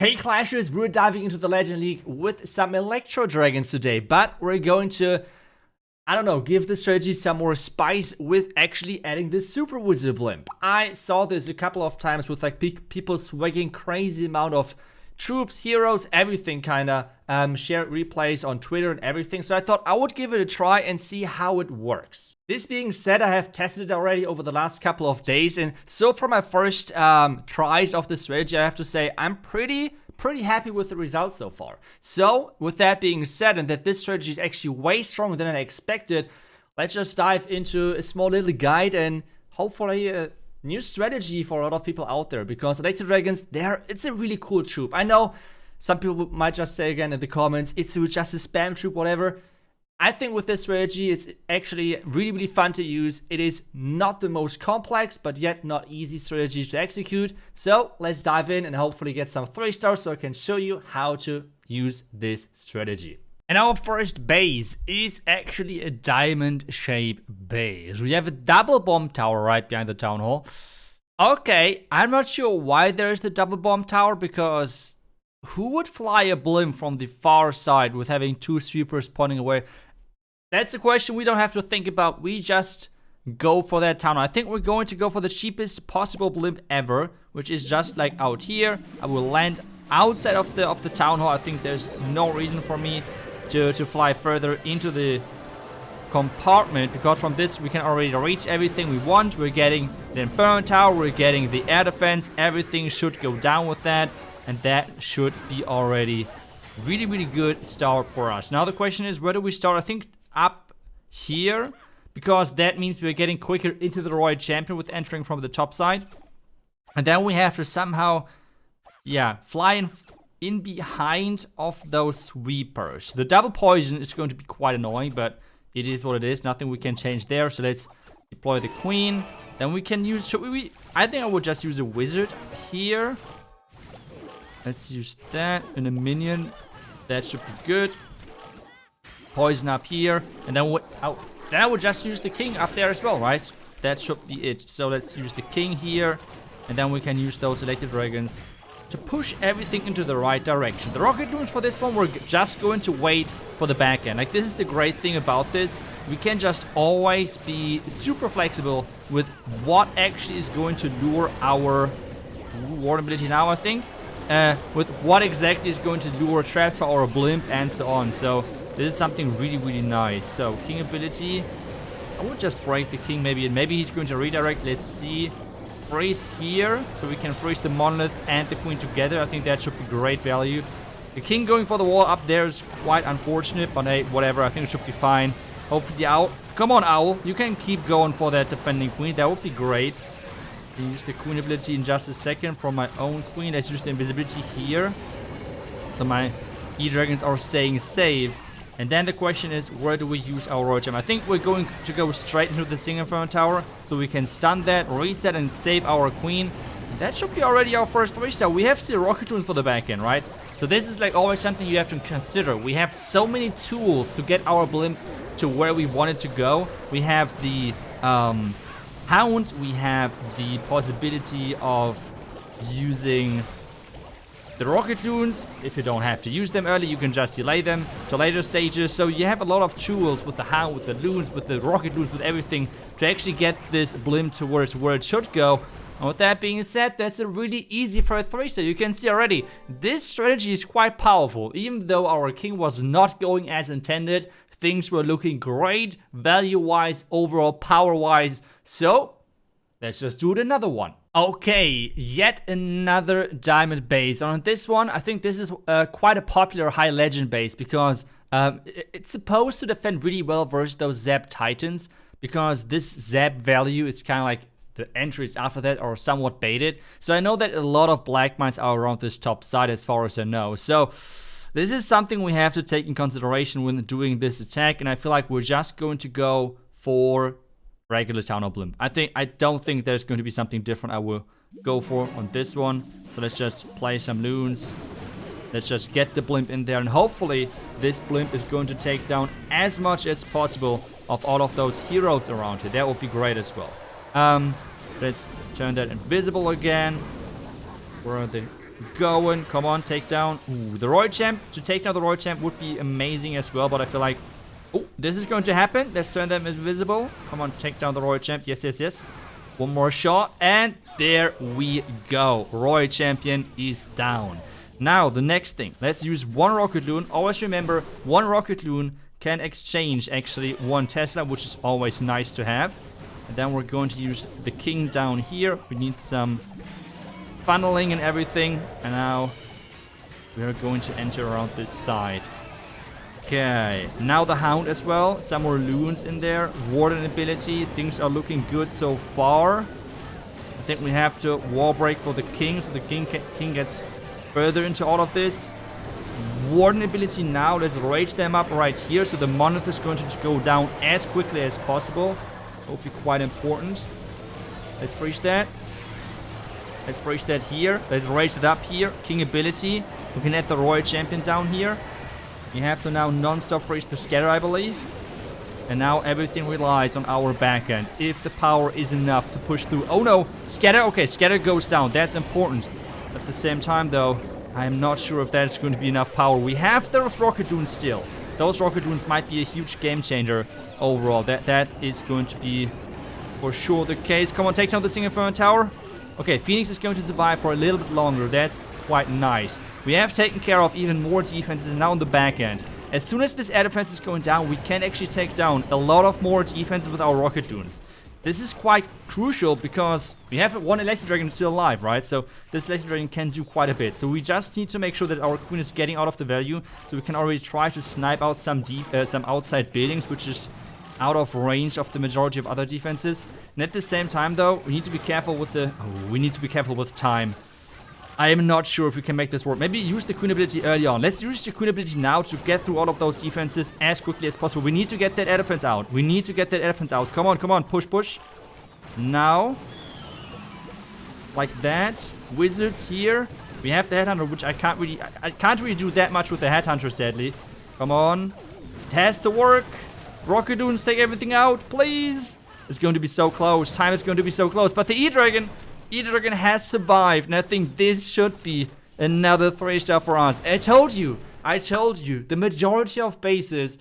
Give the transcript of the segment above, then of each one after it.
Hey Clashers, we're diving into the Legend League with some Electro Dragons today, but we're going to, I don't know, give the strategy some more spice with actually adding the Super Wizard Blimp. I saw this a couple of times with like people swagging crazy amount of troops, heroes, everything kinda, share replays on Twitter and everything, so I thought I would give it a try and see how it works. This being said, I have tested it already over the last couple of days, and so for my first tries of the strategy, I have to say I'm pretty happy with the results so far. So, with that being said, and that this strategy is actually way stronger than I expected, let's just dive into a small little guide and hopefully a new strategy for a lot of people out there, because Electro Dragons, it's a really cool troop. I know some people might just say again in the comments, it's just a spam troop, whatever. I think with this strategy, it's actually really fun to use. It is not the most complex, but yet not easy strategy to execute. So let's dive in and hopefully get some 3 stars so I can show you how to use this strategy. And our first base is actually a diamond-shaped base. We have a double bomb tower right behind the town hall. Okay, I'm not sure why there's the double bomb tower, because who would fly a blimp from the far side with having 2 sweepers pointing away? That's a question we don't have to think about. We just go for that town. I think we're going to go for the cheapest possible blimp ever, which is just like out here. I will land outside of the town hall. I think there's no reason for me to fly further into the compartment, because from this we can already reach everything we want. We're getting the Inferno Tower, we're getting the air defense. Everything should go down with that, and that should be already really good start for us. Now the question is, where do we start? I think up here, because that means we're getting quicker into the Royal Champion with entering from the top side. And then we have to somehow, fly in behind of those sweepers. The double poison is going to be quite annoying, but it is what it is. Nothing we can change there. So let's deploy the queen. Then we can use, I think I would just use a wizard here. Let's use that in a minion. That should be good. Poison up here, and then I would just use the king up there as well, right? That should be it. So let's use the king here, and then we can use those Electro Dragons to push everything into the right direction. The rocket dunes for this one, we're just going to wait for the back end. Like, this is the great thing about this. We can just always be super flexible with what actually is going to lure our war ability now, I think. With what exactly is going to lure traps for our blimp and so on. So this is something really nice. So king ability, I would just break the king maybe, and maybe he's going to redirect. Let's see. Freeze here, so we can freeze the monolith and the queen together. I think that should be great value. The king going for the wall up there is quite unfortunate, but hey, whatever. I think it should be fine. Hopefully the owl. Come on, owl. You can keep going for that defending queen. That would be great. Use the queen ability in just a second from my own queen. Let's use the invisibility here, so my E-Dragons are staying safe. And then the question is, where do we use our Royal Gem? I think we're going to go straight into the single Inferno Tower, so we can stun that, reset, and save our queen. That should be already our first 3-star. We have still rocket tunes for the back end, right? So this is like always something you have to consider. We have so many tools to get our blimp to where we want it to go. We have the Hound, we have the possibility of using the rocket loons. If you don't have to use them early, you can just delay them to later stages. So you have a lot of tools with the Hound, with the loons, with the rocket loons, with everything to actually get this blimp towards where it should go. And with that being said, that's a really easy first 3-star. You can see already, this strategy is quite powerful. Even though our king was not going as intended, things were looking great value-wise, overall power-wise. So let's just do it another one. Okay, yet another diamond base. On this one, I think this is quite a popular high legend base, because it's supposed to defend really well versus those Zap Titans, because this Zap value is kind of like the entries after that are somewhat baited. So I know that a lot of black mines are around this top side as far as I know. So this is something we have to take in consideration when doing this attack, and I feel like we're just going to go for regular Town Hall Blimp. I don't think there's going to be something different I will go for on this one. So let's just play some loons. Let's just get the blimp in there, and hopefully this blimp is going to take down as much as possible of all of those heroes around here. That would be great as well. Let's turn that invisible again. Where are the going. Come on, take down. Ooh, the Royal Champ. To take down the Royal Champ would be amazing as well, but I feel like... Oh, this is going to happen. Let's turn them invisible. Come on, take down the Royal Champ. Yes, yes, yes. One more shot, and there we go. Royal Champion is down. Now, the next thing. Let's use one Rocket Loon. Always remember, one Rocket Loon can exchange, actually, one Tesla, which is always nice to have. And then we're going to use the King down here. We need some funneling and everything. And now we are going to enter around this side. Okay, now the Hound as well. Some more Loons in there. Warden ability. Things are looking good so far. I think we have to wall break for the King, so the King gets further into all of this. Warden ability now. Let's rage them up right here. So the Monolith is going to go down as quickly as possible. That will be quite important. Let's freeze that. Let's freeze that here. Let's rage it up here. King ability. We can add the Royal Champion down here. We have to now non-stop freeze the scatter, I believe. And now everything relies on our backend. If the power is enough to push through. Oh no! Scatter? Okay, scatter goes down. That's important. At the same time though, I am not sure if that's going to be enough power. We have those Rocket Loons still. Those Rocket Loons might be a huge game changer overall. That is going to be for sure the case. Come on, take down the Single Inferno Tower. Okay, Phoenix is going to survive for a little bit longer. That's quite nice. We have taken care of even more defenses now on the back end. As soon as this air defense is going down, we can actually take down a lot of more defenses with our Rocket Loons. This is quite crucial because we have one Electro Dragon still alive, right? So this Electro Dragon can do quite a bit. So we just need to make sure that our Queen is getting out of the value, so we can already try to snipe out some outside buildings, which is out of range of the majority of other defenses. And at the same time, though, we need to be careful with the... Oh, we need to be careful with time. I am not sure if we can make this work. Maybe use the Queen ability early on. Let's use the Queen ability now to get through all of those defenses as quickly as possible. We need to get that air defense out. We need to get that air defense out. Come on, come on. Push, push. Now. Like that. Wizards here. We have the Headhunter, which I can't really do that much with the Headhunter, sadly. Come on. It has to work. Rocket Loons, take everything out, please. It's going to be so close. Time is going to be so close. But the E-Dragon has survived, and I think this should be another 3-star for us. I told you, the majority of bases,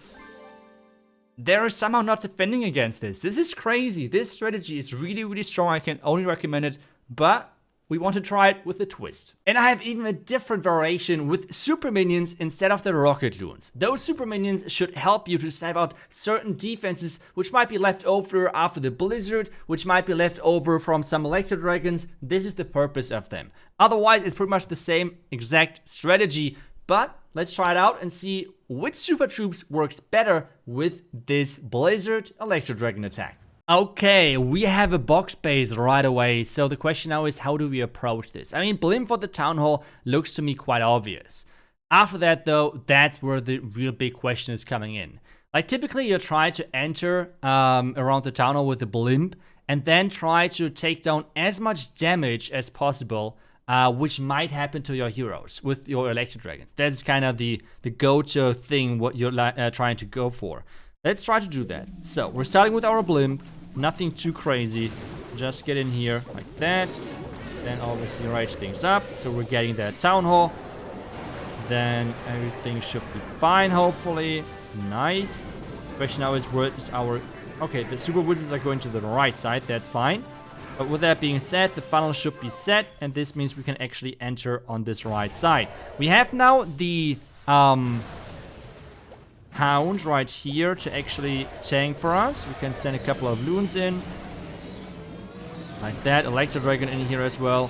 they're somehow not defending against this. This is crazy. This strategy is really, really strong. I can only recommend it, but we want to try it with a twist. And I have even a different variation with super minions instead of the Rocket Loons. Those super minions should help you to snipe out certain defenses which might be left over after the Blizzard, which might be left over from some Electro Dragons. This is the purpose of them. Otherwise, it's pretty much the same exact strategy, but let's try it out and see which super troops works better with this Blizzard Electro Dragon attack. Okay, we have a box base right away, so the question now is how do we approach this? I mean, Blimp for the Town Hall looks to me quite obvious. After that though, that's where the real big question is coming in. Like typically you try to enter around the Town Hall with the Blimp and then try to take down as much damage as possible, which might happen to your heroes with your Electro Dragons. That's kind of the go-to thing what you're trying to go for. Let's try to do that. So we're starting with our Blimp. Nothing too crazy. Just get in here like that. Then obviously rage things up. So we're getting that Town Hall. Then everything should be fine, hopefully. Nice. Question now is where is our... Okay, the Super Wizards are going to the right side. That's fine. But with that being said, the funnel should be set. And this means we can actually enter on this right side. We have now the... Hound right here to actually tank for us. We can send a couple of Loons in. Like that. Electro Dragon in here as well.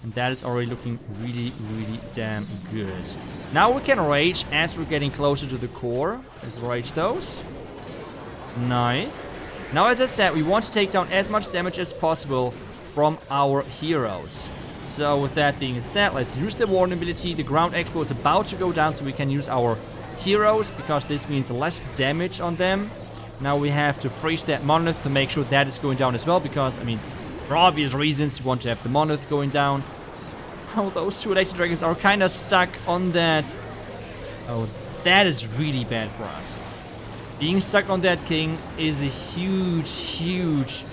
And that is already looking really, really damn good. Now we can rage as we're getting closer to the core. Let's rage those. Nice. Now as I said, we want to take down as much damage as possible from our heroes. So with that being said, let's use the Warden ability. The Ground Expo is about to go down, so we can use our heroes, because this means less damage on them. Now we have to freeze that Monolith to make sure that is going down as well, because, I mean, for obvious reasons, you want to have the Monolith going down. Oh, those two Electro Dragons are kind of stuck on that. Oh, that is really bad for us. Being stuck on that King is a huge, huge,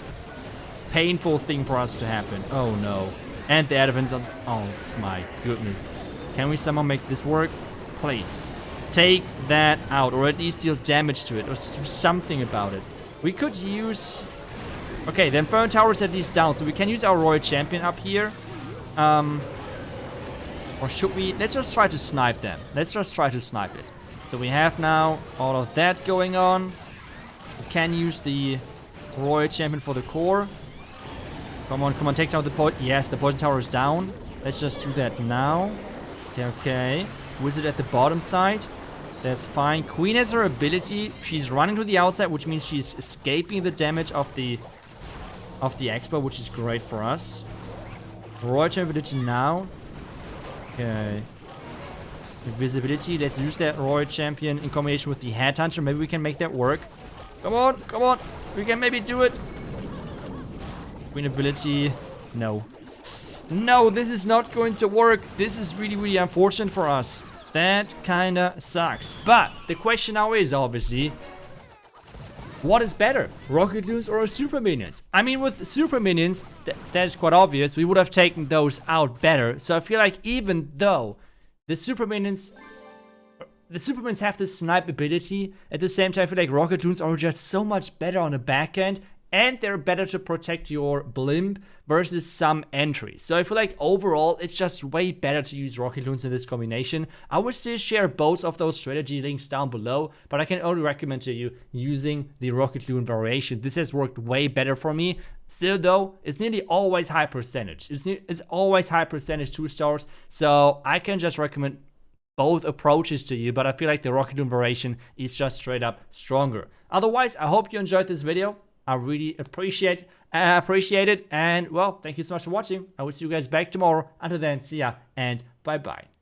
painful thing for us to happen. Oh no. And the advance on... Oh my goodness. Can we somehow make this work? Please. Take that out, or at least deal damage to it, or do something about it. We could use... Okay, the Inferno Tower is at least down, so we can use our Royal Champion up here. Or should we... Let's just try to snipe them. Let's just try to snipe it. So we have now all of that going on. We can use the Royal Champion for the core. Come on, take down the poison. Yes, the poison tower is down. Let's just do that now. Okay. Wizard at the bottom side. That's fine. Queen has her ability. She's running to the outside, which means she's escaping the damage of the Expo, which is great for us. Royal Champion ability now. Okay. Invisibility. Let's use that Royal Champion in combination with the Headhunter. Maybe we can make that work. Come on. We can maybe do it. Queen ability. No. No, this is not going to work. This is really, really unfortunate for us. That kinda sucks. But the question now is, obviously, what is better? Rocket Loons or Super Minions? I mean, with Super Minions, that is quite obvious. We would have taken those out better. So I feel like even though the Super Minions have this snipe ability, at the same time I feel like Rocket Loons are just so much better on the back end. And they're better to protect your Blimp versus some entries. So I feel like overall, it's just way better to use Rocket Loons in this combination. I would still share both of those strategy links down below, but I can only recommend to you using the Rocket Loon variation. This has worked way better for me. Still though, it's nearly always high percentage. It's always high percentage 2 stars. So I can just recommend both approaches to you, but I feel like the Rocket Loon variation is just straight up stronger. Otherwise, I hope you enjoyed this video. I really appreciate it. And, well, thank you so much for watching. I will see you guys back tomorrow. Until then, see ya and bye-bye.